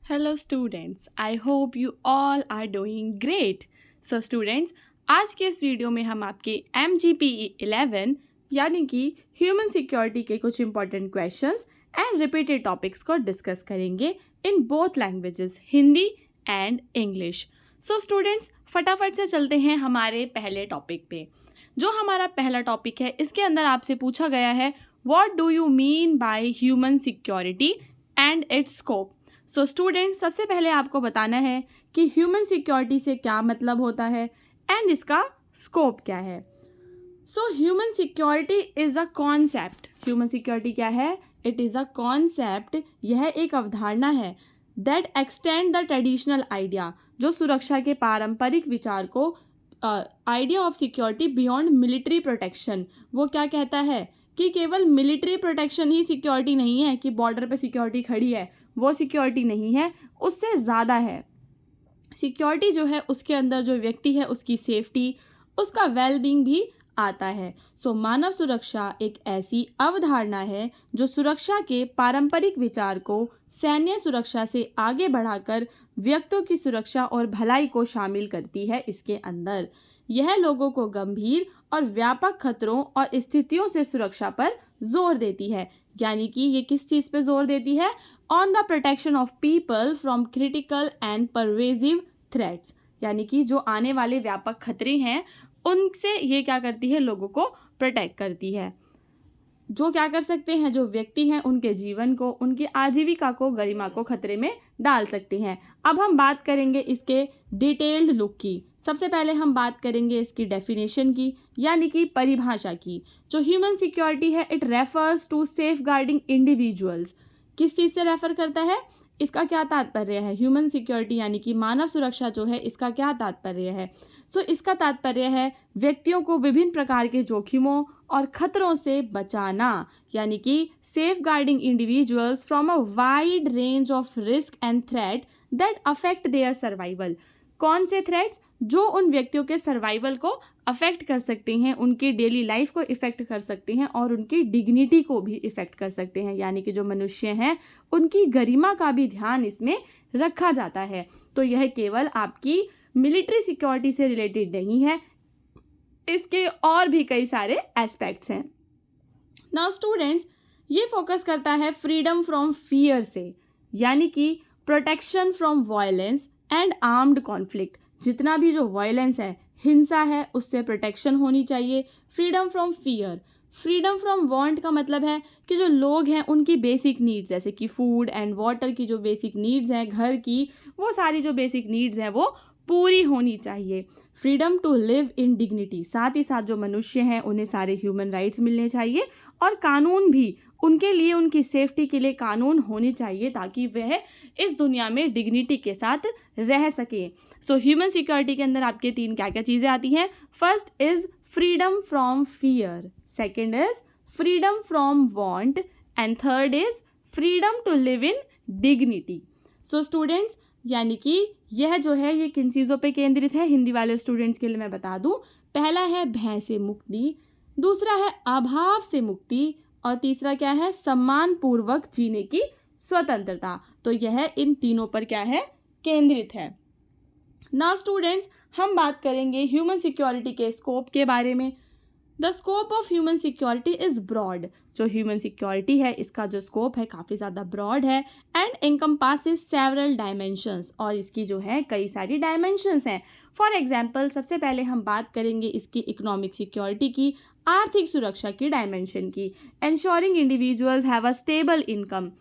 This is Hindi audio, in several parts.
Hello students, I hope you all are doing great. So students, आज के इस वीडियो में हम आपके MGPE 11 यानी कि ह्यूमन सिक्योरिटी के कुछ important questions and repeated topics को डिस्कस करेंगे in both languages, Hindi and English. So students, फटाफट से चलते हैं हमारे पहले टॉपिक पे. जो हमारा पहला टॉपिक है, इसके अंदर आपसे पूछा गया है what do you mean by human security and it's scope. So student, सबसे पहले आपको बताना है कि ह्यूमन सिक्योरिटी से क्या मतलब होता है एंड इसका स्कोप क्या है. So human security is a concept. Human security क्या है? It is a concept. यह एक अवधारणा है that extend the traditional idea, जो सुरक्षा के पारंपरिक विचार को idea of security beyond military protection. वो क्या कहता है कि केवल मिलिट्री प्रोटेक्शन ही सिक्योरिटी नहीं है, कि बॉर्डर पे सिक्योरिटी खड़ी है, वो सिक्योरिटी नहीं है, उससे ज़्यादा है. सिक्योरिटी जो है उसके अंदर जो व्यक्ति है उसकी सेफ्टी, उसका वेलबींग भी आता है. सो मानव सुरक्षा एक ऐसी अवधारणा है जो सुरक्षा के पारंपरिक विचार को सैन्य सुरक्षा से आगे बढ़ाकर व्यक्तियों की सुरक्षा और भलाई को शामिल करती है. इसके अंदर यह लोगों को गंभीर और व्यापक खतरों और स्थितियों से सुरक्षा पर जोर देती है. यानी कि ये किस चीज़ पे जोर देती है? On the protection of people from critical and pervasive threats. यानी कि जो आने वाले व्यापक खतरे हैं उनसे ये क्या करती है? लोगों को प्रोटेक्ट करती है. जो क्या कर सकते हैं? जो व्यक्ति हैं उनके जीवन को, उनकी आजीविका को, गरिमा को खतरे में डाल सकते हैं. अब हम बात करेंगे इसके डिटेल्ड लुक की. सबसे पहले हम बात करेंगे इसकी डेफिनेशन की, यानी कि परिभाषा की. जो ह्यूमन सिक्योरिटी है, it refers to safeguarding individuals. किस चीज़ से रेफर करता है? इसका क्या तात्पर्य है? ह्यूमन सिक्योरिटी यानी कि मानव सुरक्षा जो है, इसका क्या तात्पर्य है? इसका तात्पर्य है व्यक्तियों को विभिन्न प्रकार के जोखिमों और खतरों से बचाना, यानी कि safeguarding individuals from a wide range of risk and threat that affect their survival. कौन से थ्रेट्स? जो उन व्यक्तियों के सर्वाइवल को अफेक्ट कर सकते हैं, उनकी डेली लाइफ को इफ़ेक्ट कर सकते हैं और उनकी डिग्निटी को भी इफ़ेक्ट कर सकते हैं. यानी कि जो मनुष्य हैं उनकी गरिमा का भी ध्यान इसमें रखा जाता है. तो यह केवल आपकी मिलिट्री सिक्योरिटी से रिलेटेड नहीं है, इसके और भी कई सारे एस्पेक्ट्स हैं. नाउ स्टूडेंट्स, ये फोकस करता है फ्रीडम फ्रॉम फियर से, यानी कि protection from violence and armed conflict. जितना भी जो वायलेंस है, हिंसा है, उससे प्रोटेक्शन होनी चाहिए. Freedom from fear. Freedom from want का मतलब है कि जो लोग हैं उनकी बेसिक नीड्स, जैसे कि फूड एंड वाटर की जो बेसिक नीड्स हैं घर की, वो सारी जो बेसिक नीड्स हैं वो पूरी होनी चाहिए. Freedom to live in dignity. साथ ही साथ जो मनुष्य हैं उन्हें सारे ह्यूमन राइट्स मिलने चाहिए और कानून भी उनके लिए, उनकी सेफ्टी के लिए कानून होने चाहिए ताकि वह इस दुनिया में डिग्निटी के साथ रह सके. सो ह्यूमन सिक्योरिटी के अंदर आपके तीन क्या क्या चीज़ें आती हैं? First is freedom from fear, second is freedom from want and third is freedom to live in dignity. So students, यानी कि यह जो है ये किन चीज़ों पे केंद्रित है? हिंदी वाले स्टूडेंट्स के लिए मैं बता दूं, पहला है भय से मुक्ति, दूसरा है अभाव से मुक्ति और तीसरा क्या है? सम्मान पूर्वक जीने की स्वतंत्रता. तो यह इन तीनों पर क्या है? केंद्रित है. नाउ स्टूडेंट्स, हम बात करेंगे ह्यूमन सिक्योरिटी के स्कोप के बारे में. The scope of human security is broad. जो ह्यूमन सिक्योरिटी है इसका जो स्कोप है काफ़ी ज़्यादा ब्रॉड है एंड इनकम्पासेस सेवरल डायमेंशंस. और इसकी जो है कई सारी डायमेंशंस हैं. फॉर एग्जांपल, सबसे पहले हम बात करेंगे इसकी इकोनॉमिक सिक्योरिटी की, आर्थिक सुरक्षा की डायमेंशन की. Ensuring individuals have a stable income.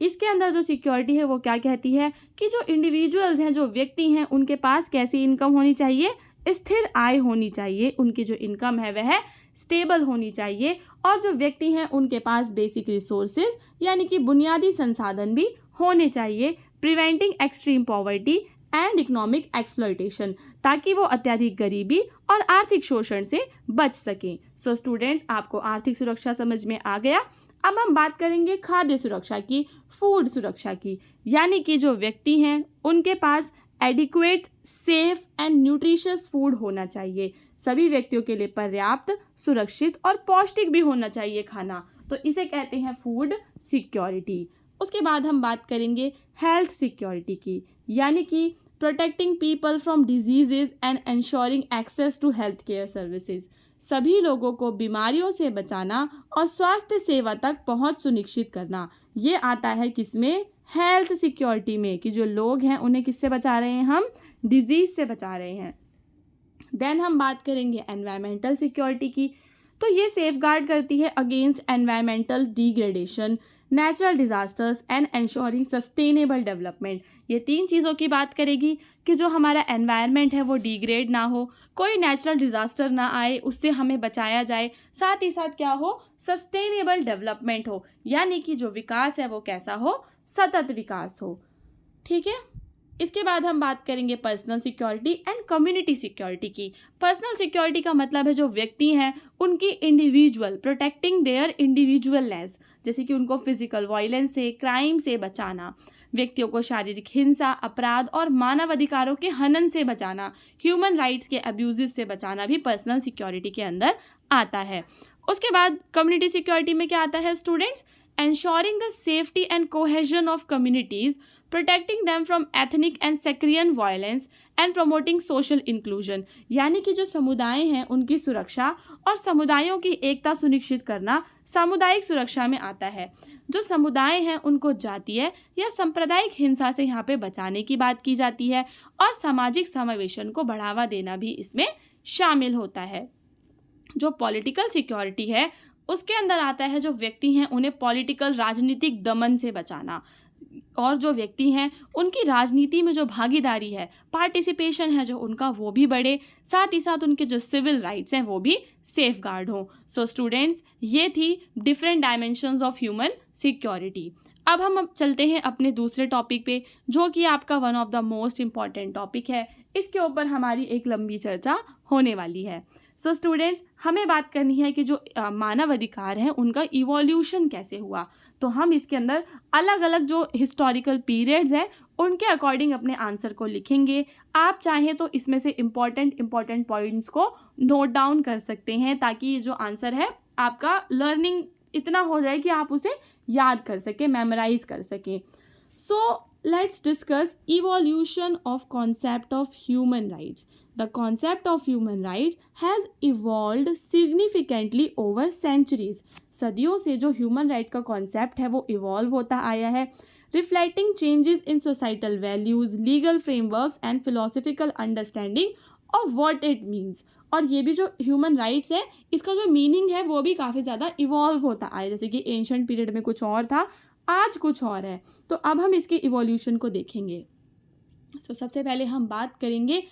इसके अंदर जो सिक्योरिटी है वो क्या कहती है कि जो इंडिविजुअल्स हैं, जो व्यक्ति हैं, उनके पास कैसी इनकम होनी चाहिए? स्थिर आय होनी चाहिए. उनकी जो इनकम है वह स्टेबल होनी चाहिए और जो व्यक्ति हैं उनके पास बेसिक रिसोर्सेज यानी कि बुनियादी संसाधन भी होने चाहिए. Preventing extreme poverty and economic exploitation, ताकि वो अत्यधिक गरीबी और आर्थिक शोषण से बच सकें. सो स्टूडेंट्स, आपको आर्थिक सुरक्षा समझ में आ गया. अब हम बात करेंगे खाद्य सुरक्षा की, फूड सुरक्षा की. यानी कि जो व्यक्ति हैं उनके पास adequate, safe and nutritious food होना चाहिए. सभी व्यक्तियों के लिए पर्याप्त, सुरक्षित और पौष्टिक भी होना चाहिए खाना. तो इसे कहते हैं फूड सिक्योरिटी. उसके बाद हम बात करेंगे हेल्थ सिक्योरिटी की, यानी कि protecting people from diseases and ensuring access to health care services. सभी लोगों को बीमारियों से बचाना और स्वास्थ्य सेवा तक पहुंच सुनिश्चित करना, ये आता है किसमें? हेल्थ सिक्योरिटी में, कि जो लोग हैं उन्हें किससे बचा रहे हैं हम? डिजीज़ से बचा रहे हैं। देन हम बात करेंगे एनवायरमेंटल सिक्योरिटी की। तो ये सेफगार्ड करती है against environmental degradation, natural disasters and ensuring sustainable development. ये 3 चीज़ों की बात करेगी कि जो हमारा एनवायरनमेंट है वो डिग्रेड ना हो, कोई नेचुरल डिज़ास्टर ना आए, उससे हमें बचाया जाए, साथ ही साथ क्या हो? सस्टेनेबल डेवलपमेंट हो, यानी कि जो विकास है वो कैसा हो? सतत विकास हो। ठीक है। इसके बाद हम बात करेंगे personal security and community security की। पर्सनल सिक्योरिटी का मतलब है जो व्यक्ति हैं उनकी इंडिविजुअल, प्रोटेक्टिंग देयर इंडिविजुअलनेस, जैसे कि उनको फिजिकल वायलेंस से, क्राइम से बचाना, व्यक्तियों को शारीरिक हिंसा, अपराध और मानव अधिकारों के हनन से बचाना, ह्यूमन राइट्स के अब्यूजेस से बचाना भी पर्सनल सिक्योरिटी के अंदर आता है। उसके बाद कम्युनिटी सिक्योरिटी में क्या आता है students? ensuring the safety and cohesion of communities, protecting them from ethnic and sectarian violence and promoting social inclusion। यानी कि जो समुदाय हैं उनकी सुरक्षा और समुदायों की एकता सुनिश्चित करना सामुदायिक सुरक्षा में आता है। जो समुदाय हैं उनको जातीय या सांप्रदायिक हिंसा से यहाँ पे बचाने की बात की जाती है, और सामाजिक समावेशन को बढ़ावा देना भी इसमें शामिल होता है। जो पॉलिटिकल सिक्योरिटी है उसके अंदर आता है जो व्यक्ति हैं उन्हें पॉलिटिकल, राजनीतिक दमन से बचाना, और जो व्यक्ति हैं उनकी राजनीति में जो भागीदारी है, पार्टिसिपेशन है जो उनका, वो भी बढ़े, साथ ही साथ उनके जो सिविल राइट्स हैं वो भी सेफगार्ड हों। सो स्टूडेंट्स, ये थी different dimensions of human security. अब हम चलते हैं अपने दूसरे टॉपिक पे, जो कि आपका one of the most important topic है। इसके ऊपर हमारी एक लंबी चर्चा होने वाली है। सो स्टूडेंट्स, हमें बात करनी है कि जो मानव अधिकार हैं उनका इवोल्यूशन कैसे हुआ। तो हम इसके अंदर अलग अलग जो हिस्टोरिकल पीरियड्स हैं उनके अकॉर्डिंग अपने आंसर को लिखेंगे। आप चाहें तो इसमें से इम्पॉर्टेंट पॉइंट्स को नोट डाउन कर सकते हैं, ताकि ये जो आंसर है आपका लर्निंग इतना हो जाए कि आप उसे याद कर सकें, मेमोराइज कर सकें। So let's discuss evolution of concept of human rights. The concept of human rights has evolved significantly over centuries। सदियों से जो ह्यूमन राइट का कॉन्सेप्ट है वो इवॉल्व होता आया है, reflecting changes in societal values, legal frameworks and philosophical understanding of what it means. और ये भी जो ह्यूमन राइट्स है इसका जो मीनिंग है वो भी काफ़ी ज़्यादा इवॉल्व होता आया, जैसे कि एंशंट पीरियड में कुछ और था, आज कुछ और है। तो अब हम इसके इवोल्यूशन को देखेंगे। सबसे पहले हम बात करेंगे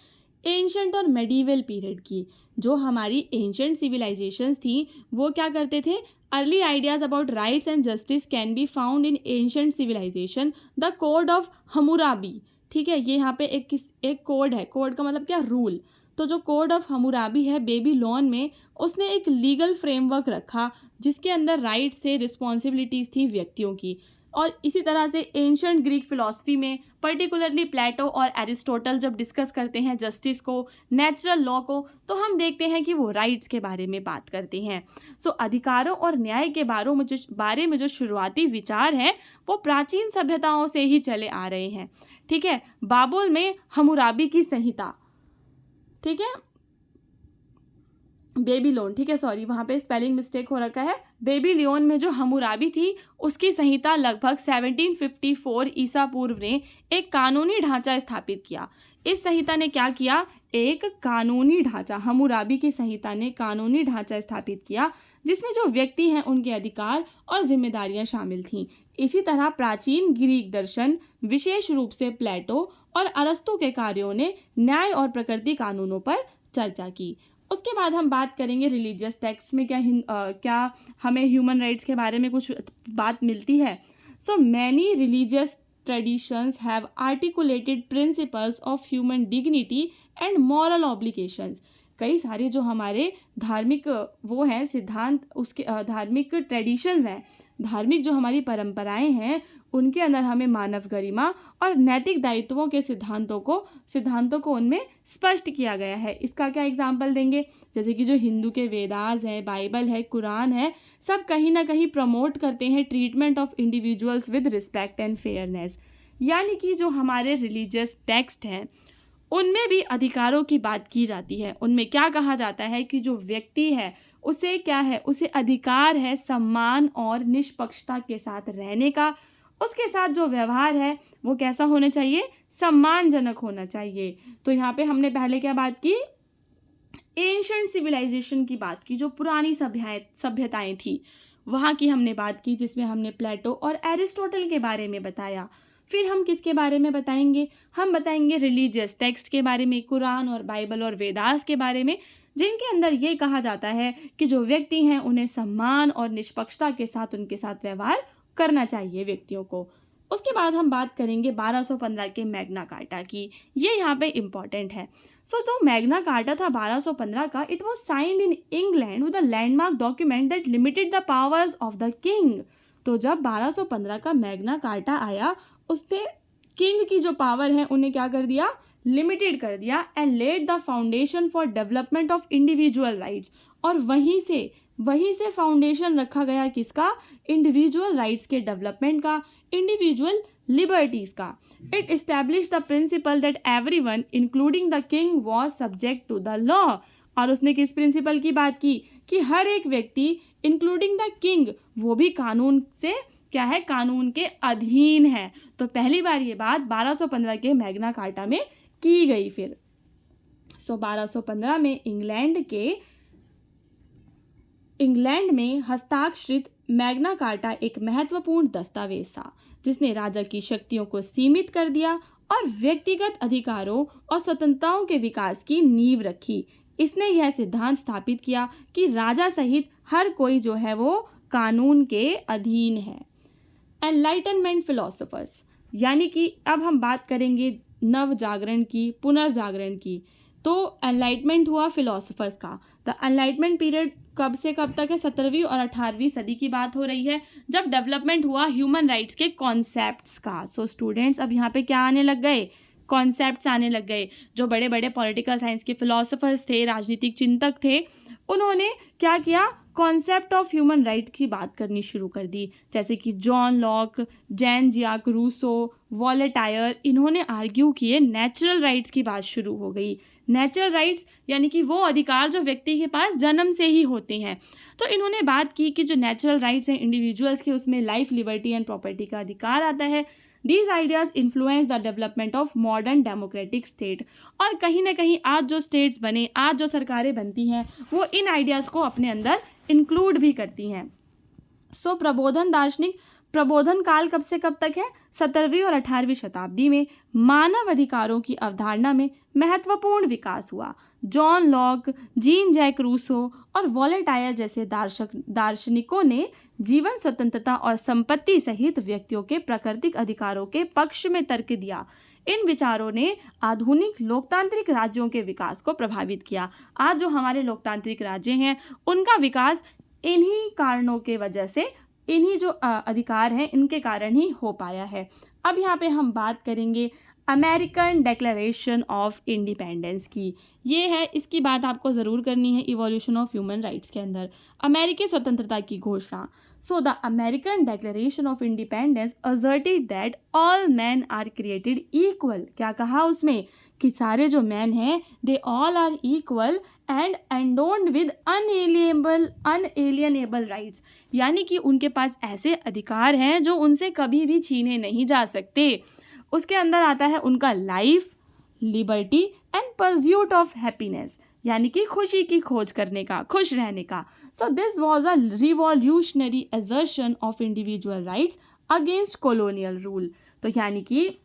एंशंट और मेडिवल पीरियड की। जो हमारी एंशंट सिविलाइजेशंस थी वो क्या करते थे? Early ideas about rights and justice can be found in ancient civilisation, the code of Hammurabi. ठीक है, ये यहाँ पे एक कोड है। कोड का मतलब क्या? रूल। तो जो कोड ऑफ हम्मुराबी है बेबीलोन में, उसने एक लीगल फ्रेमवर्क रखा जिसके अंदर राइट्स से रिस्पॉन्सिबिलिटीज़ थी व्यक्तियों की। और इसी तरह से एंशंट ग्रीक फिलॉसफी में पर्टिकुलरली प्लेटो और एरिस्टोटल जब डिस्कस करते हैं जस्टिस को, नेचुरल लॉ को, तो हम देखते हैं कि वो राइट्स के बारे में बात करते हैं। सो अधिकारों और न्याय के बारे में जो शुरुआती विचार हैं वो प्राचीन सभ्यताओं से ही चले आ रहे हैं। ठीक है, बाबुल में हम्मुराबी की संहिता, ठीक है, बेबीलोन, ठीक है, सॉरी वहाँ पे स्पेलिंग मिस्टेक हो रखा है। बेबीलोन में जो हम्मुराबी थी उसकी संहिता लगभग 1754 ईसा पूर्व ने एक कानूनी ढांचा स्थापित किया। इस संहिता ने क्या किया? एक कानूनी ढांचा, हम्मुराबी की संहिता ने कानूनी ढांचा स्थापित किया जिसमें जो व्यक्ति हैं उनके अधिकार और जिम्मेदारियां शामिल थीं। इसी तरह प्राचीन ग्रीक दर्शन, विशेष रूप से प्लेटो और अरस्तु के कार्यों ने न्याय और प्रकृति कानूनों पर चर्चा की। उसके बाद हम बात करेंगे रिलीजियस टेक्स्ट में क्या हमें ह्यूमन राइट्स के बारे में कुछ बात मिलती है। So many religious traditions have articulated principles of human dignity and moral obligations. कई सारे जो हमारे धार्मिक वो हैं सिद्धांत, उसके धार्मिक ट्रेडिशंस हैं, धार्मिक जो हमारी परंपराएं हैं उनके अंदर हमें मानव गरिमा और नैतिक दायित्वों के सिद्धांतों को उनमें स्पष्ट किया गया है। इसका क्या एग्जाम्पल देंगे, जैसे कि जो हिंदू के वेदास है, बाइबल है, कुरान है, सब कहीं ना कहीं प्रमोट करते हैं treatment of individuals with respect and fairness. यानी कि जो हमारे रिलीजियस टेक्स्ट हैं उनमें भी अधिकारों की बात की जाती है। उनमें क्या कहा जाता है कि जो व्यक्ति है उसे क्या है, उसे अधिकार है सम्मान और निष्पक्षता के साथ रहने का। उसके साथ जो व्यवहार है वो कैसा होना चाहिए, सम्मानजनक होना चाहिए। तो यहाँ पे हमने पहले क्या बात की, एंशिएंट सिविलाइजेशन की बात की, जो पुरानी सभ्यताएं थी वहाँ की हमने बात की, जिसमें हमने प्लेटो और एरिस्टोटल के बारे में बताया। फिर हम किसके बारे में बताएंगे, हम बताएंगे रिलीजियस टेक्स्ट के बारे में, कुरान और बाइबल और वेदास के बारे में, जिनके अंदर ये कहा जाता है कि जो व्यक्ति हैं उन्हें सम्मान और निष्पक्षता के साथ उनके साथ व्यवहार करना चाहिए व्यक्तियों को। उसके बाद हम बात करेंगे 1215 के मैग्ना कार्टा की। ये यहाँ पे इम्पॉर्टेंट है। जो मैग्ना कार्टा था 1215 का, it was signed in England with a landmark document that limited the powers of the king. तो जब 1215 का मैग्ना कार्टा आया, उसने किंग की जो पावर है उन्हें क्या कर दिया, लिमिटेड कर दिया, and led the foundation for development of individual rights. और वहीं से फाउंडेशन रखा गया किसका, इंडिविजुअल राइट्स के डेवलपमेंट का, इंडिविजुअल लिबर्टीज का। It establish the principle that everyone including the king was subject to the law. और उसने किस प्रिंसिपल की बात की कि हर एक व्यक्ति इंक्लूडिंग द किंग वो भी कानून से क्या है, कानून के अधीन है। तो पहली बार ये बात 1215 के मैग्ना कार्टा में की गई। फिर 1215 में इंग्लैंड में हस्ताक्षरित मैग्ना कार्टा एक महत्वपूर्ण दस्तावेज था, जिसने राजा की शक्तियों को सीमित कर दिया और व्यक्तिगत अधिकारों और स्वतंत्रताओं के विकास की नींव रखी। इसने यह सिद्धांत स्थापित किया कि राजा सहित हर कोई जो है वो कानून के अधीन है। एनलाइटनमेंट फिलोसोफर्स, यानी कि अब हम बात करेंगे नव जागरण की, पुनर्जागरण की। तो एनलाइटमेंट हुआ फिलोसोफर्स का। द एनलाइटमेंट पीरियड कब से कब तक है, 17वीं और 18वीं सदी की बात हो रही है, जब डेवलपमेंट हुआ ह्यूमन राइट्स के कॉन्सेप्ट्स का। सो स्टूडेंट्स, अब यहाँ पे क्या आने लग गए, कॉन्सेप्ट्स आने लग गए। जो बड़े बड़े पॉलिटिकल साइंस के फिलोसोफर्स थे, राजनीतिक चिंतक थे, उन्होंने क्या किया, कॉन्सेप्ट ऑफ ह्यूमन राइट की बात करनी शुरू कर दी। जैसे कि जॉन लॉक, जैन जियाक रूसो, वॉलेटायर, इन्होंने आर्ग्यू किए, नेचुरल राइट्स की बात शुरू हो गई। नेचुरल राइट्स यानी कि वो अधिकार जो व्यक्ति के पास जन्म से ही होते हैं। तो इन्होंने बात की कि जो नेचुरल राइट्स हैं इंडिविजुअल्स के, उसमें लाइफ, लिबर्टी एंड प्रॉपर्टी का अधिकार आता है। These ideas influence the development of modern democratic state। और कहीं ना कहीं आज जो स्टेट्स बने, आज जो सरकारें बनती हैं, वो इन आइडियाज़ को अपने अंदर इंक्लूड भी करती हैं। प्रबोधन काल कब से कब तक है, 17वीं और 18वीं शताब्दी में मानव अधिकारों की अवधारणा में महत्वपूर्ण विकास हुआ। John Locke, Jean Jacques Rousseau और वॉलेटायर जैसे दार्शनिकों ने जीवन, स्वतंत्रता और संपत्ति सहित व्यक्तियों के प्राकृतिक अधिकारों के पक्ष में तर्क दिया। इन विचारों ने आधुनिक लोकतांत्रिक राज्यों के विकास को प्रभावित किया। आज जो हमारे लोकतांत्रिक राज्य हैं उनका विकास इन्हीं कारणों के वजह से, इन्हीं जो अधिकार हैं इनके कारण ही हो पाया है। अब यहाँ पे हम बात करेंगे अमेरिकन डिक्लेरेशन ऑफ इंडिपेंडेंस की। ये है, इसकी बात आपको ज़रूर करनी है इवोल्यूशन ऑफ ह्यूमन राइट्स के अंदर, अमेरिकी स्वतंत्रता की घोषणा। So the American declaration of independence asserted that all man are created equal. क्या कहा उसमें कि सारे जो मैन हैं they all are equal and endowed with unalienable rights, यानी कि उनके पास ऐसे अधिकार हैं जो उनसे कभी भी छीने नहीं जा सकते। उसके अंदर आता है उनका life, liberty and pursuit of happiness, यानी कि खुशी की खोज करने का, खुश रहने का। So this was a revolutionary assertion of individual rights against colonial rule. तो यानी कि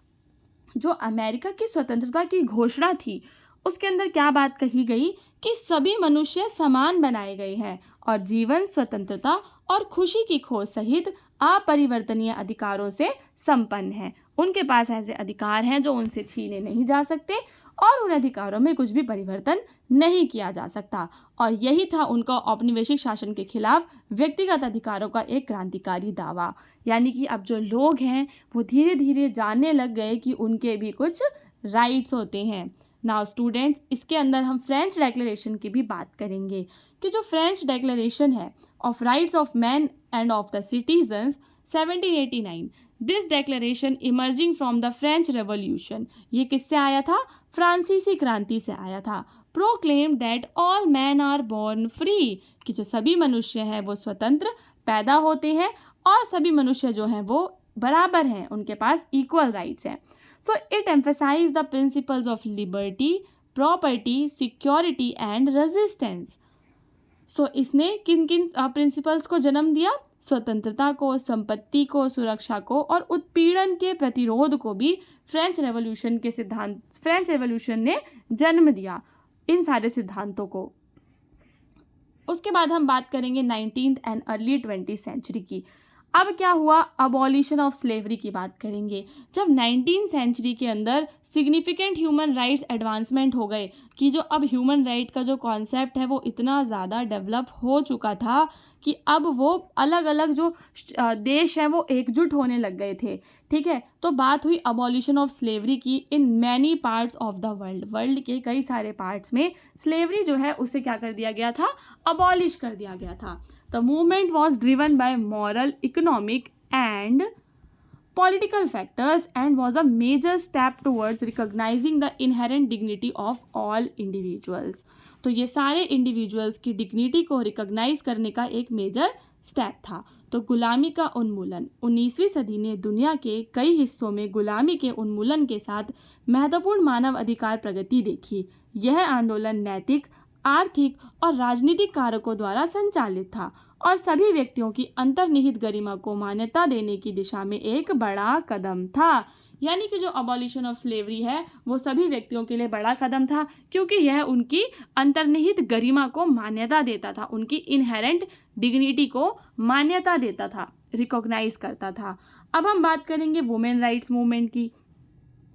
जो अमेरिका की स्वतंत्रता की घोषणा थी उसके अंदर क्या बात कही गई कि सभी मनुष्य समान बनाए गए हैं और जीवन, स्वतंत्रता और खुशी की खोज सहित अपरिवर्तनीय अधिकारों से संपन्न है। उनके पास ऐसे अधिकार हैं जो उनसे छीने नहीं जा सकते और उन अधिकारों में कुछ भी परिवर्तन नहीं किया जा सकता। और यही था उनका औपनिवेशिक शासन के खिलाफ व्यक्तिगत अधिकारों का एक क्रांतिकारी दावा। यानी कि अब जो लोग हैं वो धीरे धीरे जानने लग गए कि उनके भी कुछ राइट्स होते हैं। नाउ स्टूडेंट्स, इसके अंदर हम फ्रेंच डेक्लेरेशन की भी बात करेंगे कि जो फ्रेंच डेक्लेरेशन है of rights of man and of the citizens 1789, this declaration emerging from the French revolution, ये किससे आया था? फ्रांसीसी क्रांति से आया था। Proclaim that all man are born free, कि जो सभी मनुष्य हैं वो स्वतंत्र पैदा होते हैं और सभी मनुष्य जो हैं वो बराबर हैं, उनके पास इक्वल राइट्स हैं। So it emphasise the principles of liberty, property, security and resistance. So इसने किन किन प्रिंसिपल्स को जन्म दिया? स्वतंत्रता को, संपत्ति को, सुरक्षा को और उत्पीड़न के प्रतिरोध को भी फ्रेंच रेवोल्यूशन ने जन्म दिया, इन सारे सिद्धांतों को। उसके बाद हम बात करेंगे 19th and early 20th century की। अब क्या हुआ? अबॉलिशन ऑफ स्लेवरी की बात करेंगे। जब 19th सेंचुरी के अंदर सिग्निफिकेंट ह्यूमन राइट्स एडवांसमेंट हो गए कि जो अब ह्यूमन राइट का जो कॉन्सेप्ट है वो इतना ज़्यादा डेवलप हो चुका था कि अब वो अलग अलग जो देश हैं वो एकजुट होने लग गए थे। ठीक है, तो बात हुई अबॉलिशन ऑफ स्लेवरी की in many parts of the world. World के कई सारे पार्ट्स में स्लेवरी जो है उसे क्या कर दिया गया था? अबॉलिश कर दिया गया था। The movement was driven by moral, economic and political factors and was a major step towards recognizing the inherent dignity of all individuals. तो ये सारे इंडिविजुअल्स की डिग्निटी को रिकॉग्नाइज करने का एक मेजर स्टेप था। तो गुलामी का उन्मूलन, 19वीं सदी ने दुनिया के कई हिस्सों में गुलामी के उन्मूलन के साथ महत्वपूर्ण मानव अधिकार प्रगति देखी। यह आंदोलन नैतिक, आर्थिक और राजनीतिक कारकों द्वारा संचालित था और सभी व्यक्तियों की अंतर्निहित गरिमा को मान्यता देने की दिशा में एक बड़ा कदम था। यानी कि जो अबॉलिशन ऑफ स्लेवरी है वो सभी व्यक्तियों के लिए बड़ा कदम था, क्योंकि यह उनकी अंतर्निहित गरिमा को मान्यता देता था, उनकी इनहेरेंट डिग्निटी को मान्यता देता था, रिकॉग्नाइज करता था। अब हम बात करेंगे वुमेन राइट्स मूवमेंट की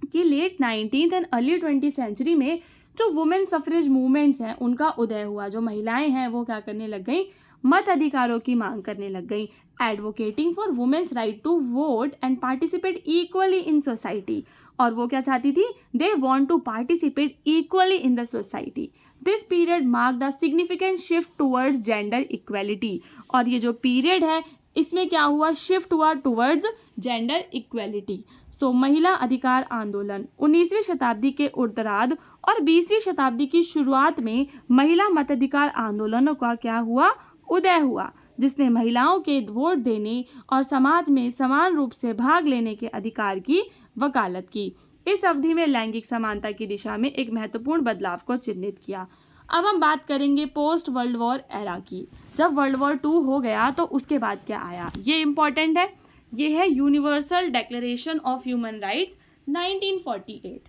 कि late 19th and early 20th century में जो वुमेन सफरेज मूवमेंट्स हैं उनका उदय हुआ। जो महिलाएं हैं वो क्या करने लग गई? मत अधिकारों की मांग करने लग गई। Advocating for women's right to vote and participate equally in society. और वो क्या चाहती थी? They want to participate equally in the society. This period marked a significant shift towards gender equality. और ये जो पीरियड है इसमें क्या हुआ? शिफ्ट हुआ टूवर्ड्स जेंडर इक्वेलिटी। सो महिला अधिकार आंदोलन 19वीं शताब्दी के उत्तरार्ध और 20वीं शताब्दी की शुरुआत में महिला मताधिकार आंदोलनों का क्या हुआ? उदय हुआ, जिसने महिलाओं के वोट देने और समाज में समान रूप से भाग लेने के अधिकार की वकालत की। इस अवधि में लैंगिक समानता की दिशा में एक महत्वपूर्ण बदलाव को चिन्हित किया। अब हम बात करेंगे पोस्ट वर्ल्ड वॉर एरा की। जब वर्ल्ड वॉर 2 हो गया तो उसके बाद क्या आया, ये इंपॉर्टेंट है। ये है Universal Declaration of human Rights 1948।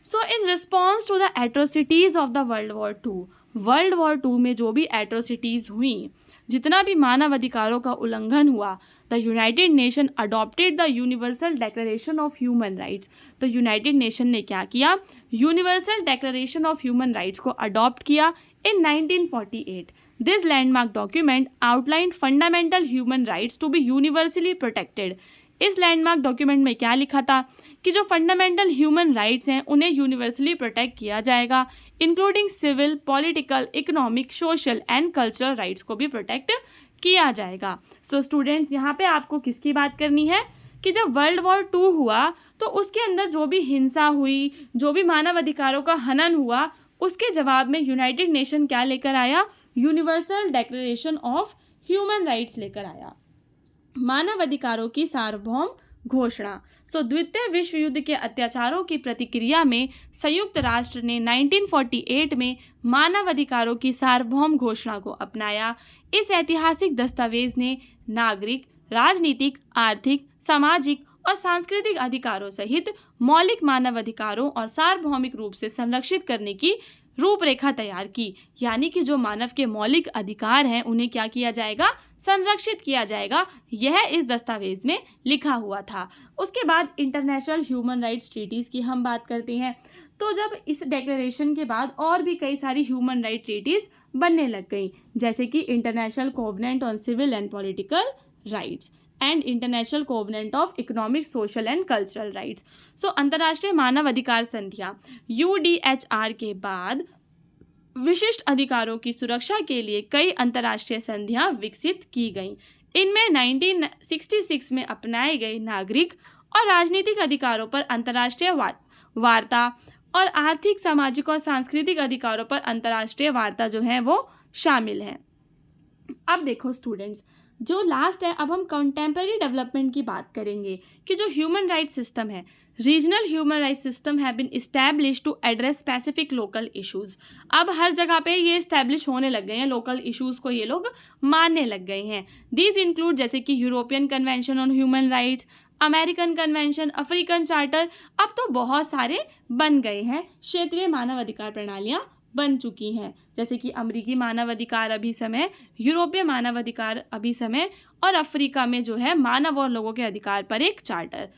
So in response to the atrocities of the World War 2 में जो भी एट्रोसिटीज़ हुई, जितना भी मानव अधिकारों का उल्लंघन हुआ, the United Nation adopted the Universal Declaration of human Rights. तो यूनाइटेड नेशन ने क्या किया? Universal Declaration of human Rights को अडॉप्ट किया in 1948। This landmark document outline fundamental human rights to be universally protected. इस लैंडमार्क डॉक्यूमेंट में क्या लिखा था कि जो फंडामेंटल ह्यूमन राइट्स हैं उन्हें यूनिवर्सली प्रोटेक्ट किया जाएगा, including civil, political, economic, social and cultural rights को भी प्रोटेक्ट किया जाएगा। सो स्टूडेंट्स, यहाँ पे आपको किसकी बात करनी है कि जब वर्ल्ड वॉर 2 हुआ तो उसके अंदर जो भी हिंसा हुई, जो भी मानव अधिकारों का हनन हुआ, उसके जवाब में यूनाइटेड नेशन क्या लेकर आया? Universal Declaration of human rights लेकर आया, मानव अधिकारों की सार्वभौम घोषणा। सो द्वितीय विश्व युद्ध के अत्याचारों की प्रतिक्रिया में संयुक्त राष्ट्र ने 1948 में मानव अधिकारों की सार्वभौम घोषणा को अपनाया। इस ऐतिहासिक दस्तावेज ने नागरिक, राजनीतिक, आर्थिक, सामाजिक और सांस्कृतिक अधिकारों सहित मौलिक मानव अधिकारों और सार्वभौमिक रूप से संरक्षित करने की रूपरेखा तैयार की, यानी कि जो मानव के मौलिक अधिकार हैं उन्हें क्या किया जाएगा, संरक्षित किया जाएगा। यह इस दस्तावेज में लिखा हुआ था। उसके बाद इंटरनेशनल ह्यूमन राइट्स ट्रीटीज़ की हम बात करते हैं। तो जब इस डिक्लेरेशन के बाद और भी कई सारी ह्यूमन राइट ट्रीटीज़ बनने लग गई, जैसे कि international covenant on civil and political rights and international covenant of economic, social and cultural rights. So अंतर्राष्ट्रीय मानव अधिकार संधियाँ UDHR के बाद विशिष्ट अधिकारों की सुरक्षा के लिए कई अंतर्राष्ट्रीय संधियाँ विकसित की गईं। इनमें 1966 में अपनाए गए नागरिक और राजनीतिक अधिकारों पर अंतर्राष्ट्रीय वार्ता और आर्थिक, सामाजिक और सांस्कृतिक अधिकारों पर अंतर्राष्ट्रीय वार्ता जो है वो शामिल है। अब देखो स्टूडेंट्स, जो लास्ट है, अब हम कंटेम्प्रेरी डेवलपमेंट की बात करेंगे कि जो ह्यूमन राइट सिस्टम है, regional human right system have been establish to address specific local issues. अब हर जगह पे ये इस्टेब्लिश होने लग गए हैं, लोकल इश्यूज को ये लोग मानने लग गए हैं। दीज इंक्लूड जैसे कि European convention on human rights, American convention, African charter, अब तो बहुत सारे बन गए हैं। क्षेत्रीय मानव अधिकार प्रणालियाँ बन चुकी हैं, जैसे कि अमेरिकी मानव अधिकार अभिसमय, यूरोपीय मानव अधिकार अभिसमय और अफ्रीका में जो है मानव और लोगों के अधिकार पर एक चार्टर।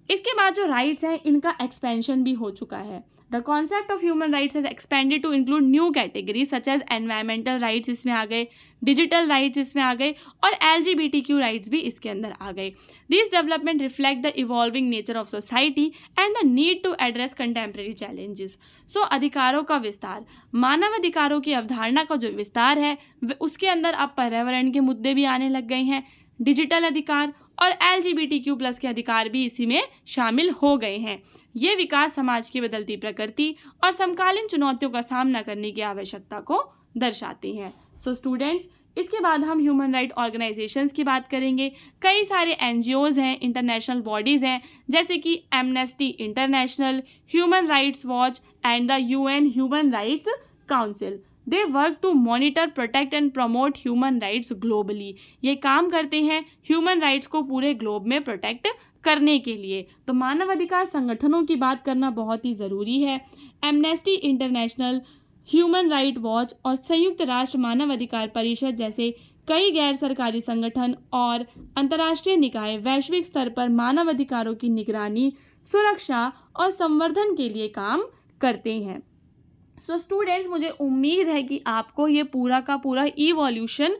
इसके बाद जो राइट्स हैं इनका एक्सपेंशन भी हो चुका है। The concept of human rights has expanded to include new categories such as environmental rights इसमें आ गए, डिजिटल राइट्स इसमें आ गए और LGBTQ राइट्स भी इसके अंदर आ गए। This development reflect the evolving nature of society and the need to address contemporary challenges. So अधिकारों का विस्तार, मानव अधिकारों की अवधारणा का जो विस्तार है उसके अंदर अब पर्यावरण के मुद्दे भी आने लग गए हैं, डिजिटल अधिकार और LGBTQ+ के अधिकार भी इसी में शामिल हो गए हैं। ये विकास समाज की बदलती प्रकृति और समकालीन चुनौतियों का सामना करने की आवश्यकता को दर्शाते हैं। सो स्टूडेंट्स, इसके बाद हम ह्यूमन राइट ऑर्गेनाइजेशंस की बात करेंगे। कई सारे NGOs हैं, इंटरनेशनल बॉडीज़ हैं, जैसे कि Amnesty International, Human Rights Watch and the UN Human Rights Council. They work to monitor, protect and promote human rights globally. ये काम करते हैं ह्यूमन राइट्स को पूरे ग्लोब में प्रोटेक्ट करने के लिए। तो मानव अधिकार संगठनों की बात करना बहुत ही ज़रूरी है। Amnesty International, human right watch और संयुक्त राष्ट्र मानव अधिकार परिषद जैसे कई गैर सरकारी संगठन और अंतर्राष्ट्रीय निकाय वैश्विक स्तर पर मानव अधिकारों की निगरानी, सुरक्षा और संवर्धन के लिए काम करते हैं। सो स्टूडेंट्स, मुझे उम्मीद है कि आपको ये पूरा का पूरा इवोल्यूशन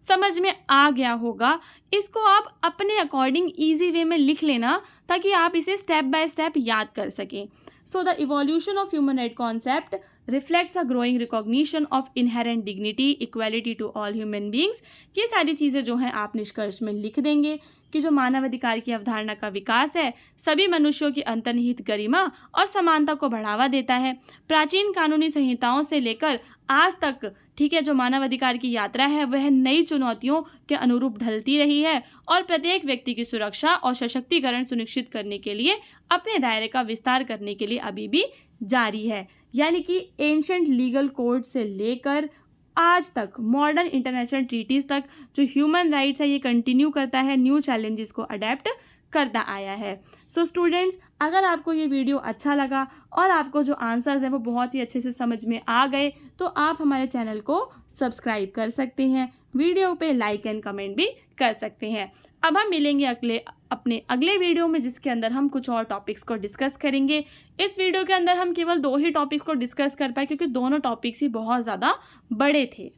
समझ में आ गया होगा। इसको आप अपने अकॉर्डिंग ईजी वे में लिख लेना ताकि आप इसे स्टेप बाय स्टेप याद कर सकें। So the evolution of human right concept reflects a growing recognition of inherent dignity, equality to all human beings. ये सारी चीज़ें जो हैं आप निष्कर्ष में लिख देंगे कि जो मानव अधिकार की अवधारणा का विकास है सभी मनुष्यों की अंतर्निहित गरिमा और समानता को बढ़ावा देता है। प्राचीन कानूनी संहिताओं से लेकर आज तक, ठीक है, जो मानव अधिकार की यात्रा है वह नई चुनौतियों के अनुरूप ढलती रही है और प्रत्येक व्यक्ति की सुरक्षा और सशक्तिकरण सुनिश्चित करने के लिए अपने दायरे का विस्तार करने के लिए अभी भी जारी है। यानी कि एंशंट लीगल कोड से लेकर आज तक मॉडर्न इंटरनेशनल ट्रीटीज़ तक जो ह्यूमन राइट्स है ये कंटिन्यू करता है, न्यू चैलेंजेस को अडेप्ट करता आया है। सो स्टूडेंट्स, अगर आपको ये वीडियो अच्छा लगा और आपको जो आंसर्स हैं वो बहुत ही अच्छे से समझ में आ गए तो आप हमारे चैनल को सब्सक्राइब कर सकते हैं, वीडियो पे लाइक एंड कमेंट भी कर सकते हैं। अब हम मिलेंगे अपने अगले वीडियो में जिसके अंदर हम कुछ और टॉपिक्स को डिस्कस करेंगे। इस वीडियो के अंदर हम केवल 2 ही टॉपिक्स को डिस्कस कर पाए क्योंकि दोनों टॉपिक्स ही बहुत ज़्यादा बड़े थे।